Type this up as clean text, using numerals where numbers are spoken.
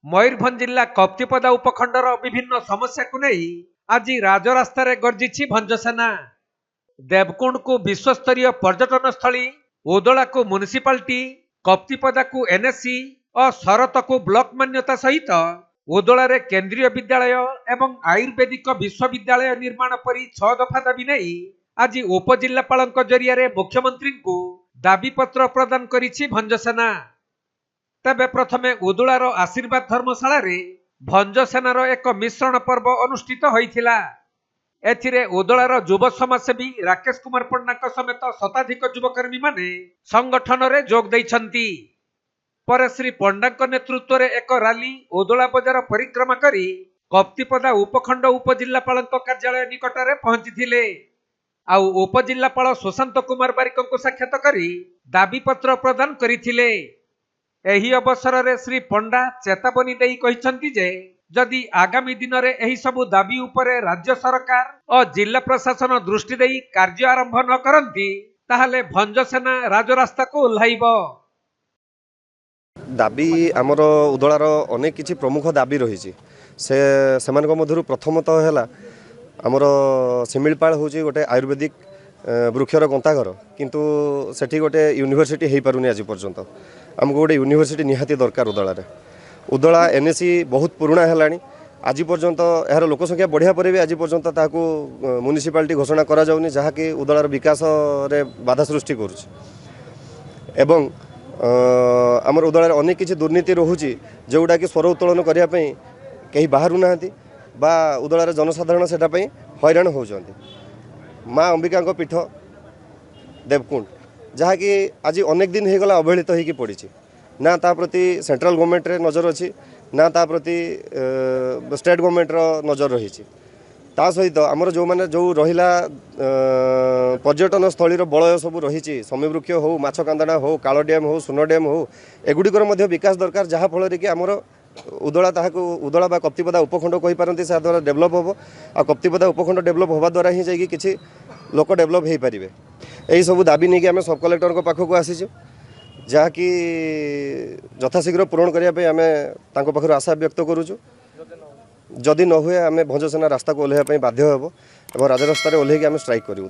मयूरभंज जिला कप्तिपदा उपखंडर विभिन्न समस्या को नहीं आज राजरास्त गर्जिछि भंजसेना। देवकुंड को विश्वस्तरीय पर्यटन स्थली, ओदला को म्युनिसिपालिटी, कप्तिपदा को एनएससी और शरत को ब्लॉक मान्यता सहित ओदला केंद्रीय विद्यालय एवं आयुर्वेदिक विश्वविद्यालय निर्माण परी 6 दफा दाबी नहीं आज उपजिल्लापाल जरिया मुख्यमंत्री को दाबीपत्र प्रदान करिछि भंजसेना। तेबे प्रथमे उदुलार आशीर्वाद धर्मशाला रे भंजसेनार एक मिश्रण पर्व अनुष्ठित होइथिला। एथिरे उदुलार युव समाजसेवी राकेश कुमार पण्डा समेत शताधिक युवकर्मी माने संगठन रे जोग दैछंती। पर श्री पण्डा नेतृत्व रे एक रैली उदुला बजार परिक्रमा करी कप्तिपदा उपखंड उपजिल्लापाल कार्यालय निकट में पहुंची आउ उपजिल्लापाल सुशांत कुमार बारिक को साक्षात करी दाबीपत्र प्रदान करथिले। एही अवसर रे श्री पण्डा चेतावनी देई कहिसंती जे जदि आगामी दिन रे एही सबु दाबी उपरे राज्य सरकार और जिला प्रशासन दृष्टि देई कार्य आरंभ न करंती ताहले भंजसेना राजरास्ता को ओल्हाइबो। दाबी आमर उदलार अनेक किछि प्रमुख दाबी रही से मध्यरु प्रथमतः है आमर सिमिलपाल हूँ गोटे आयुर्वेदिक वृक्षर गंताघर किंतु सेठी गोटे यूनिवर्सिटी हो पारुनी। आज पर्यंत आमको गोटे यूनिवर्सिटी निहाती दरकार उदलारे। उदला एनएससी बहुत पुराना है। आज पर्यंत यार लोकसंख्या बढ़िया पर भी आज पर्यंत ताकू म्युनिसिपालिटी घोषणा करा जाउनी जहाँकि उदलार विकास रे बाधा सृष्टि करुछि। एवं आमर उदलार अनेक किछि दुर्नीति रहुछि जोटा कि स्वर उत्तोलन करिया पई कहीं बाहरु नाहंती बा उदलार जनसाधारण सेटा पई हैरान होउछंती। माँ अंबिका पीठ देवकुंड जहाँकि आज अनेक दिन हो गला अवहेलित होइकी पड़ी ना ता प्रति सेंट्रल गवर्नमेंट रे नजर अच्छी ना ता प्रति स्टेट गवर्नमेंट रो नजर रही। ता सहित आमर जो माने जो रहिला पर्यटन स्थली बलय सब रही समीवृक्ष हो, माछ कांदना हो, काल डैम हो, सुन डैम हो, एगुड़िकर मध्य विकास दरकार जहाँ फल कि आमर उदला ताहाको उदला बा कप्तिपदा उपखंड कहि पारंती से द्वारा डेभलप होबो आ कप्तिपदा उपखंड डेभलप होबा द्वारा ही जाई किछि लोक डेभलप हो पारिबे। एही सब दाबी नहीं कि आम सब कलेक्टर को पाखक आसीचु जहाँकि यथाशीघ्र पूरण करने आम तांको पाखर आशा व्यक्त करुचु। जदि न हुए आम भंजसेना रास्ता को ओह्लैया बाध्य हेबो एवं राजरास्ता ओह्लैकी आम स्ट्राइक करूँ।